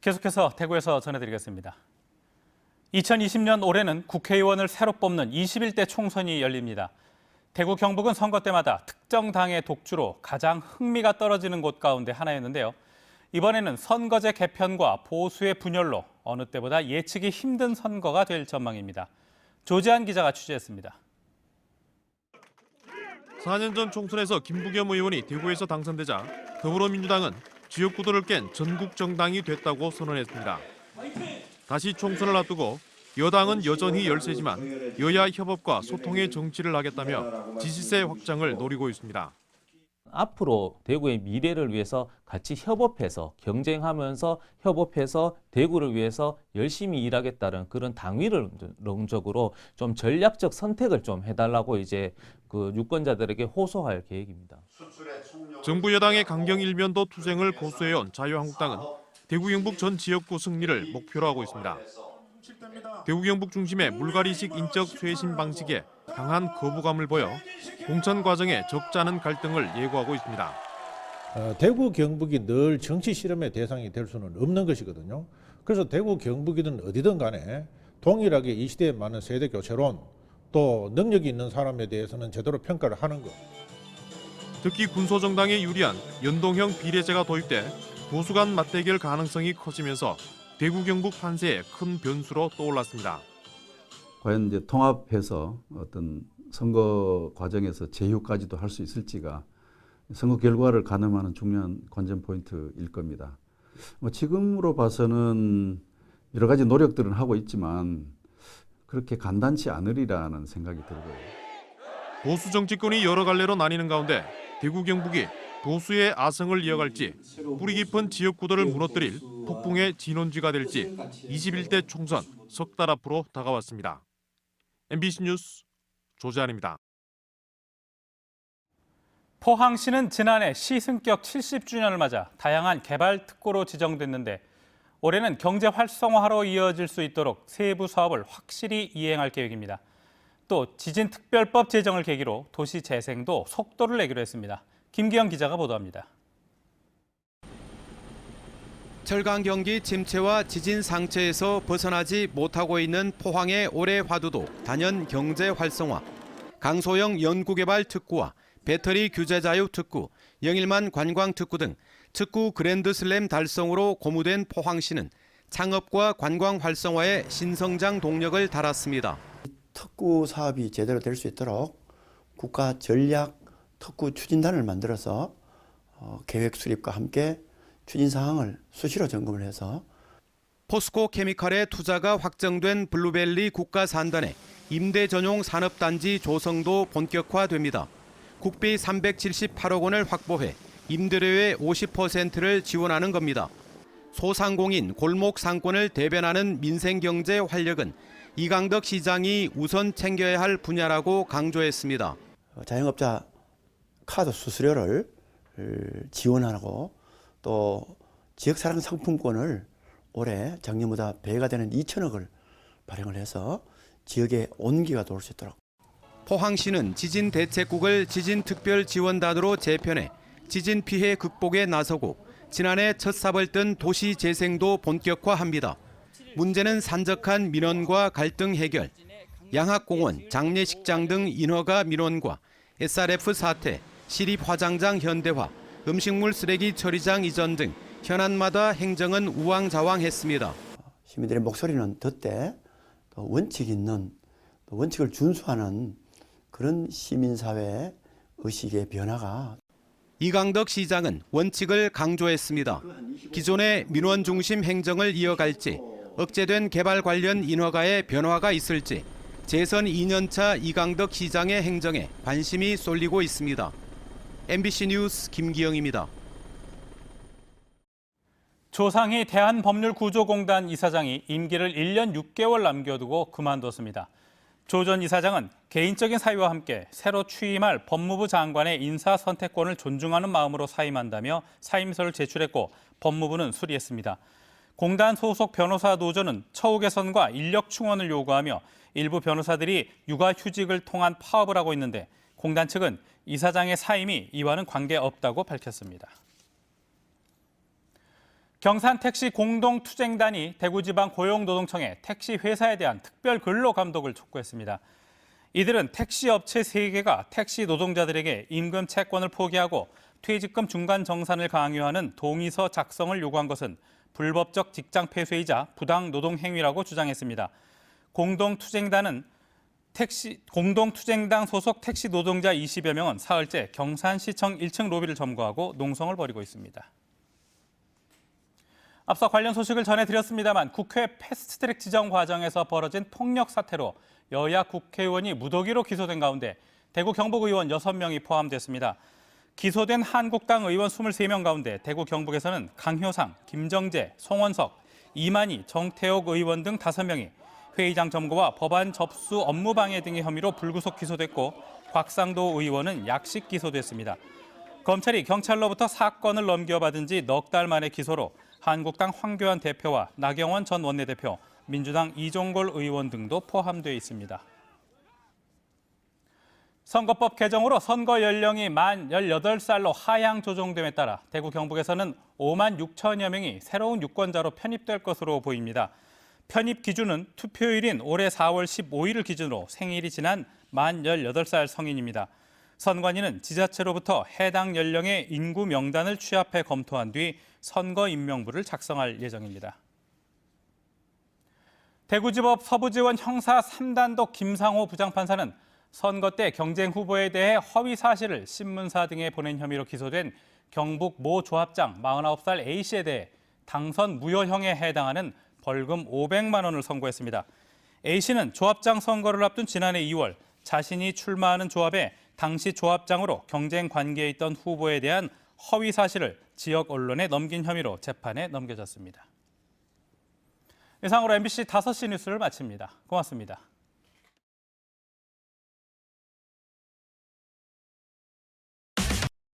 계속해서 대구에서 전해드리겠습니다. 2020년 올해는 국회의원을 새로 뽑는 21대 총선이 열립니다. 대구 경북은 선거 때마다 특정 당의 독주로 가장 흥미가 떨어지는 곳 가운데 하나였는데요. 이번에는 선거제 개편과 보수의 분열로 어느 때보다 예측이 힘든 선거가 될 전망입니다. 조지한 기자가 취재했습니다. 4년 전 총선에서 김부겸 의원이 대구에서 당선되자 더불어민주당은 지역구도를 깬 전국 정당이 됐다고 선언했습니다. 다시 총선을 앞두고 여당은 여전히 열세지만 여야 협업과 소통의 정치를 하겠다며 지지세 확장을 노리고 있습니다. 앞으로 대구의 미래를 위해서 같이 협업해서 경쟁하면서 협업해서 대구를 위해서 열심히 일하겠다는 그런 당위론적으로 좀 전략적 선택을 좀 해달라고 이제 그 유권자들에게 호소할 계획입니다. 정부 여당의 강경 일면도 투쟁을 고수해온 자유한국당은 대구 경북 전 지역구 승리를 목표로 하고 있습니다. 대구 경북 중심의 물갈이식 인적 쇄신 방식에 강한 거부감을 보여 공천 과정에 적지 않은 갈등을 예고하고 있습니다. 대구 경북이 늘 정치 실험의 대상이 될 수는 없는 것이거든요. 그래서 대구 경북이든 어디든 간에 동일하게 이 시대에 맞는 세대 교체론 또 능력이 있는 사람에 대해서는 제대로 평가를 하는 것. 특히 군소정당에 유리한 연동형 비례제가 도입돼 보수 간 맞대결 가능성이 커지면서 대구 경북 판세에 큰 변수로 떠올랐습니다. 과연 이제 통합해서 어떤 선거 과정에서 제휴까지도 할 수 있을지가 선거 결과를 가늠하는 중요한 관전 포인트일 겁니다. 지금으로 봐서는 여러 가지 노력들은 하고 있지만 그렇게 간단치 않으리라는 생각이 들고요. 보수 정치권이 여러 갈래로 나뉘는 가운데 대구 경북이 보수의 아성을 이어갈지 뿌리 깊은 지역구도를 무너뜨릴 폭풍의 진원지가 될지 21대 총선 석 달 앞으로 다가왔습니다. MBC 뉴스 조재환입니다. 포항시는 지난해 시 승격 70주년을 맞아 다양한 개발 특구로 지정됐는데 올해는 경제 활성화로 이어질 수 있도록 세부 사업을 확실히 이행할 계획입니다. 또 지진특별법 제정을 계기로 도시 재생도 속도를 내기로 했습니다. 김기영 기자가 보도합니다. 철강 경기 침체와 지진 상처에서 벗어나지 못하고 있는 포항의 올해 화두도 단연 경제 활성화, 강소형 연구개발 특구와 배터리 규제 자유 특구, 영일만 관광 특구 등 특구 그랜드슬램 달성으로 고무된 포항시는 창업과 관광 활성화에 신성장 동력을 달았습니다. 특구 사업이 제대로 될 수 있도록 국가 전략 특구 추진단을 만들어서 계획 수립과 함께 추진 사항을 수시로 점검을 해서 포스코 케미칼의 투자가 확정된 블루벨리 국가산단에 임대 전용 산업단지 조성도 본격화됩니다. 국비 378억 원을 확보해 임대료의 50%를 지원하는 겁니다. 소상공인 골목 상권을 대변하는 민생경제 활력은 이강덕 시장이 우선 챙겨야 할 분야라고 강조했습니다. 자영업자 카드 수수료를 지원하고 또 지역사랑 상품권을 올해 작년보다 배가 되는 2천억을 발행을 해서 지역에 온기가 돌 수 있도록. 포항시는 지진 대책국을 지진특별지원단으로 재편해 지진 피해 극복에 나서고 지난해 첫 삽을 뜬 도시 재생도 본격화합니다. 문제는 산적한 민원과 갈등 해결, 양학공원, 장례식장 등 인허가 민원과 SRF 사태, 시립화장장 현대화, 음식물 쓰레기 처리장 이전 등 현안마다 행정은 우왕좌왕했습니다. 시민들의 목소리는 듣되 또 원칙 있는 또 원칙을 준수하는 그런 시민사회 의식의 변화가. 이강덕 시장은 원칙을 강조했습니다. 기존의 민원 중심 행정을 이어갈지, 억제된 개발 관련 인허가에 변화가 있을지 재선 2년차 이강덕 시장의 행정에 관심이 쏠리고 있습니다. MBC 뉴스 김기영입니다. 조상희 대한법률구조공단 이사장이 임기를 1년 6개월 남겨두고 그만뒀습니다. 조 전 이사장은 개인적인 사유와 함께 새로 취임할 법무부 장관의 인사 선택권을 존중하는 마음으로 사임한다며 사임서를 제출했고 법무부는 수리했습니다. 공단 소속 변호사 노조는 처우 개선과 인력 충원을 요구하며 일부 변호사들이 육아휴직을 통한 파업을 하고 있는데 공단 측은 이사장의 사임이 이와는 관계없다고 밝혔습니다. 경산택시공동투쟁단이 대구지방고용노동청에 택시 회사에 대한 특별 근로 감독을 촉구했습니다. 이들은 택시업체 3개가 택시 노동자들에게 임금 채권을 포기하고 퇴직금 중간 정산을 강요하는 동의서 작성을 요구한 것은 불법적 직장 폐쇄이자 부당 노동 행위라고 주장했습니다. 공동투쟁당 소속 택시 노동자 20여 명은 사흘째 경산시청 1층 로비를 점거하고 농성을 벌이고 있습니다. 앞서 관련 소식을 전해드렸습니다만 국회 패스트트랙 지정 과정에서 벌어진 폭력 사태로 여야 국회의원이 무더기로 기소된 가운데 대구 경북의원 6명이 포함됐습니다. 기소된 한국당 의원 23명 가운데 대구 경북에서는 강효상, 김정재, 송원석, 이만희, 정태옥 의원 등 5명이 회의장 점거와 법안 접수 업무 방해 등의 혐의로 불구속 기소됐고 곽상도 의원은 약식 기소됐습니다. 검찰이 경찰로부터 사건을 넘겨받은 지 넉 달 만의 기소로 한국당 황교안 대표와 나경원 전 원내대표, 민주당 이종골 의원 등도 포함되어 있습니다. 선거법 개정으로 선거 연령이 만 18살로 하향 조정됨에 따라 대구 경북에서는 5만 6천여 명이 새로운 유권자로 편입될 것으로 보입니다. 편입 기준은 투표일인 올해 4월 15일을 기준으로 생일이 지난 만 18살 성인입니다. 선관위는 지자체로부터 해당 연령의 인구 명단을 취합해 검토한 뒤 선거 임명부를 작성할 예정입니다. 대구지법 서부지원 형사 3단독 김상호 부장판사는 선거 때 경쟁 후보에 대해 허위 사실을 신문사 등에 보낸 혐의로 기소된 경북 모 조합장 49살 A씨에 대해 당선 무효형에 해당하는 벌금 500만 원을 선고했습니다. A씨는 조합장 선거를 앞둔 지난해 2월 자신이 출마하는 조합에 당시 조합장으로 경쟁 관계에 있던 후보에 대한 허위 사실을 지역 언론에 넘긴 혐의로 재판에 넘겨졌습니다. 이상으로 MBC 5시 뉴스를 마칩니다. 고맙습니다.